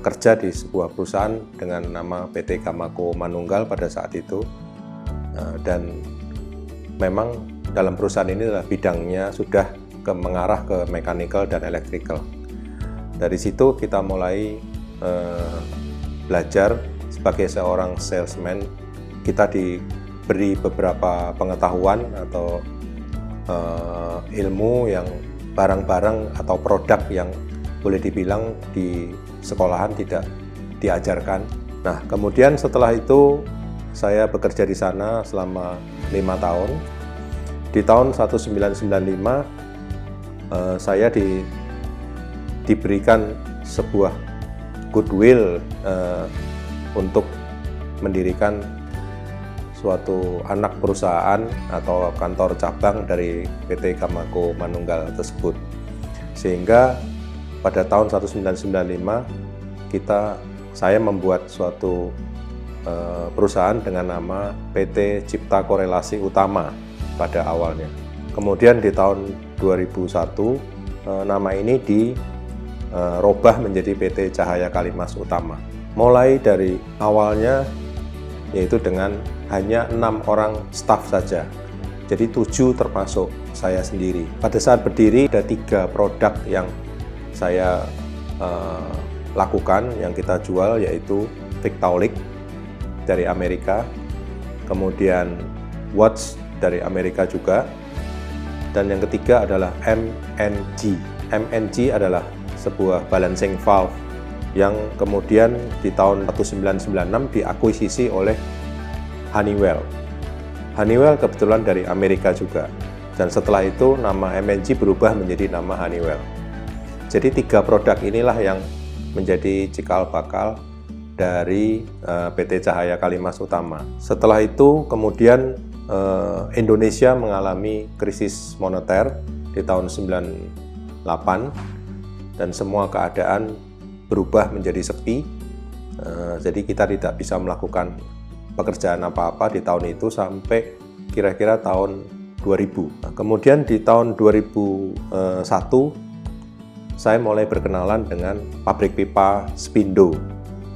kerja di sebuah perusahaan dengan nama PT Gamako Manunggal pada saat itu, dan memang dalam perusahaan ini adalah bidangnya sudah mengarah ke mechanical dan electrical. Dari situ kita mulai belajar sebagai seorang salesman. Kita diberi beberapa pengetahuan atau ilmu yang barang-barang atau produk yang boleh dibilang di sekolahan tidak diajarkan. Nah, kemudian setelah itu saya bekerja di sana selama 5 tahun. Di tahun 1995 saya diberikan sebuah goodwill untuk mendirikan suatu anak perusahaan atau kantor cabang dari PT Gamako Manunggal tersebut. Sehingga pada tahun 1995 saya membuat suatu perusahaan dengan nama PT Cipta Korelasi Utama pada awalnya. Kemudian di tahun 2001 nama ini dirubah menjadi PT Cahaya Kalimas Utama. Mulai dari awalnya yaitu dengan hanya 6 orang staf saja. Jadi 7 termasuk saya sendiri. Pada saat berdiri ada 3 produk yang saya lakukan, yang kita jual, yaitu Victaulic dari Amerika, kemudian Watts dari Amerika juga, dan yang ketiga adalah MNG. MNG adalah sebuah balancing valve yang kemudian di tahun 1996 diakuisisi oleh Honeywell. Honeywell kebetulan dari Amerika juga, dan setelah itu nama MNG berubah menjadi nama Honeywell. Jadi 3 produk inilah yang menjadi cikal bakal dari PT Cahaya Kalimas Utama. Setelah itu kemudian Indonesia mengalami krisis moneter di tahun 98 dan semua keadaan berubah menjadi sepi. Jadi kita tidak bisa melakukan pekerjaan apa-apa di tahun itu sampai kira-kira tahun 2000. Nah, kemudian di tahun 2001 saya mulai berkenalan dengan pabrik pipa Spindo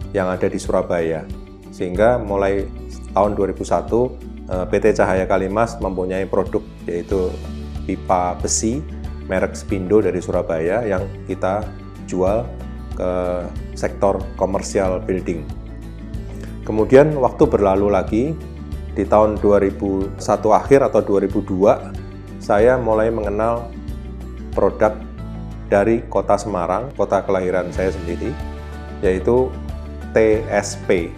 yang ada di Surabaya. Sehingga mulai tahun 2001 PT Cahaya Kalimas mempunyai produk yaitu pipa besi merek Spindo dari Surabaya yang kita jual ke sektor komersial building. Kemudian waktu berlalu lagi, di tahun 2001 akhir atau 2002 saya mulai mengenal produk dari kota Semarang, kota kelahiran saya sendiri, yaitu TSP.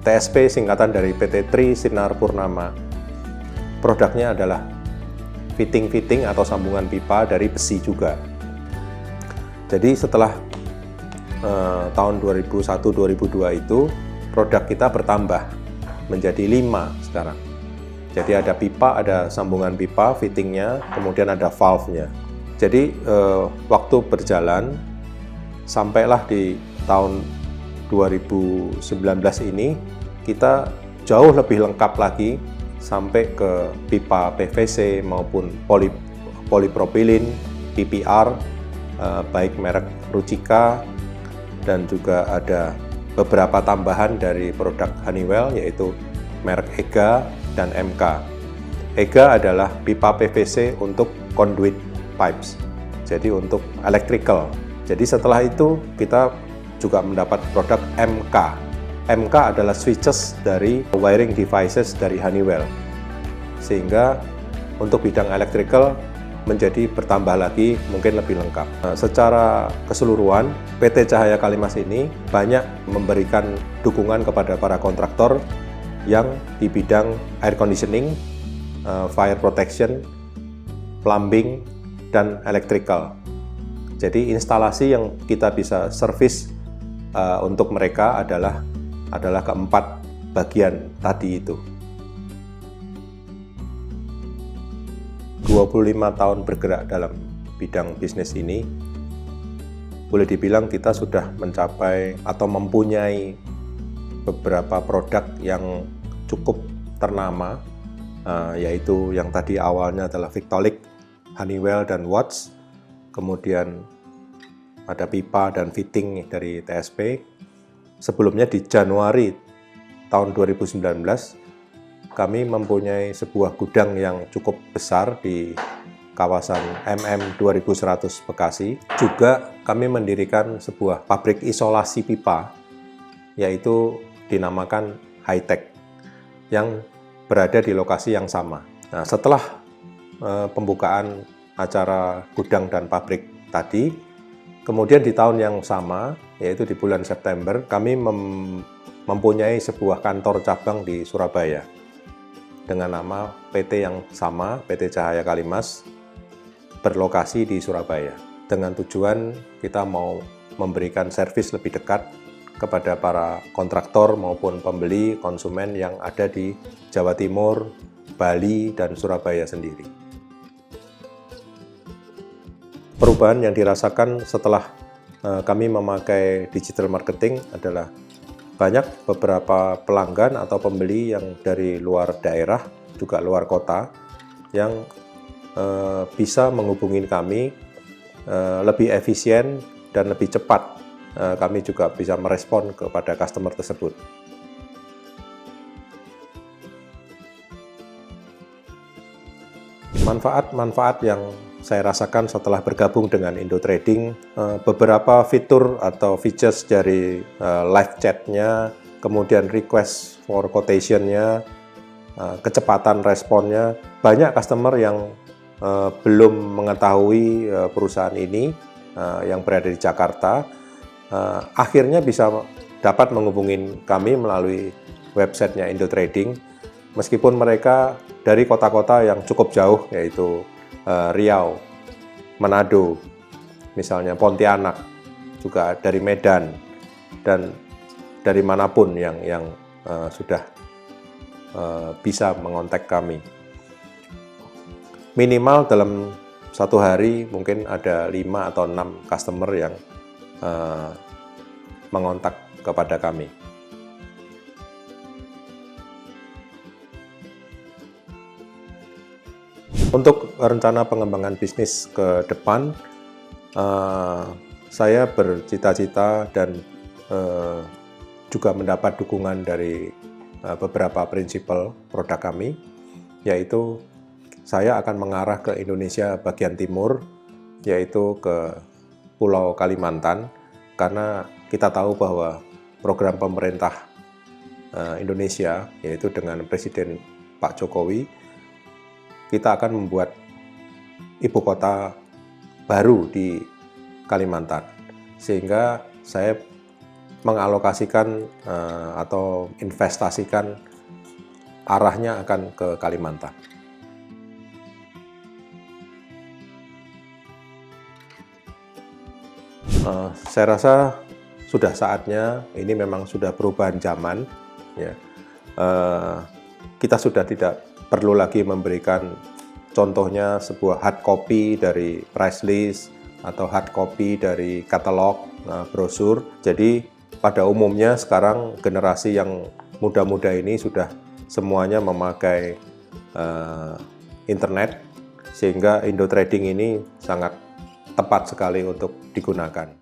TSP singkatan dari PT Tri Sinar Purnama. Produknya adalah fitting-fitting atau sambungan pipa dari besi juga. Jadi setelah tahun 2001-2002 itu produk kita bertambah menjadi 5 sekarang. Jadi ada pipa, ada sambungan pipa, fittingnya, kemudian ada valve-nya. Jadi waktu berjalan sampailah di tahun 2019 ini kita jauh lebih lengkap lagi sampai ke pipa PVC maupun polipropilin, PPR, baik merek Rucika, dan juga ada beberapa tambahan dari produk Honeywell yaitu merek EGA dan MK. EGA adalah pipa PVC untuk conduit pipes, jadi untuk electrical. Jadi setelah itu kita juga mendapat produk MK. MK adalah switches dari wiring devices dari Honeywell, sehingga untuk bidang electrical menjadi bertambah lagi, mungkin lebih lengkap. Nah, secara keseluruhan PT Cahaya Kalimas ini banyak memberikan dukungan kepada para kontraktor yang di bidang air conditioning, fire protection, plumbing, dan electrical. Jadi instalasi yang kita bisa servis untuk mereka adalah keempat bagian tadi itu. 25 tahun bergerak dalam bidang bisnis ini, boleh dibilang kita sudah mencapai atau mempunyai beberapa produk yang cukup ternama, yaitu yang tadi awalnya adalah Victaulic, Honeywell, dan Watts. Kemudian ada pipa dan fitting dari TSP. Sebelumnya di Januari tahun 2019, kami mempunyai sebuah gudang yang cukup besar di kawasan MM 2100 Bekasi. Juga kami mendirikan sebuah pabrik isolasi pipa, yaitu dinamakan High-Tech, yang berada di lokasi yang sama. Nah, setelah pembukaan acara gudang dan pabrik tadi, kemudian di tahun yang sama, yaitu di bulan September, kami mempunyai sebuah kantor cabang di Surabaya dengan nama PT yang sama, PT Cahaya Kalimas, berlokasi di Surabaya. Dengan tujuan kita mau memberikan servis lebih dekat kepada para kontraktor maupun pembeli konsumen yang ada di Jawa Timur, Bali, dan Surabaya sendiri. Perubahan yang dirasakan setelah kami memakai digital marketing adalah banyak beberapa pelanggan atau pembeli yang dari luar daerah, juga luar kota, yang bisa menghubungi kami lebih efisien dan lebih cepat. Kami juga bisa merespon kepada customer tersebut. Manfaat-manfaat yang saya rasakan setelah bergabung dengan Indotrading, beberapa fitur atau features dari live chat-nya, kemudian request for quotation-nya, kecepatan responnya, banyak customer yang belum mengetahui perusahaan ini yang berada di Jakarta, akhirnya bisa dapat menghubungi kami melalui websitenya Indotrading, meskipun mereka dari kota-kota yang cukup jauh, yaitu Riau, Manado, misalnya Pontianak, juga dari Medan, dan dari manapun yang sudah bisa mengontak kami. Minimal dalam satu hari mungkin ada 5 atau 6 customer yang mengontak kepada kami. Untuk rencana pengembangan bisnis ke depan, saya bercita-cita dan juga mendapat dukungan dari beberapa prinsipal produk kami, yaitu saya akan mengarah ke Indonesia bagian timur, yaitu ke Pulau Kalimantan, karena kita tahu bahwa program pemerintah Indonesia, yaitu dengan Presiden Pak Jokowi, kita akan membuat ibu kota baru di Kalimantan, sehingga saya mengalokasikan atau investasikan arahnya akan ke Kalimantan. Saya rasa sudah saatnya, ini memang sudah perubahan zaman, ya. Kita sudah tidak perlu lagi memberikan contohnya sebuah hard copy dari price list atau hard copy dari katalog brosur. Jadi pada umumnya sekarang generasi yang muda-muda ini sudah semuanya memakai internet, sehingga Indotrading ini sangat tepat sekali untuk digunakan.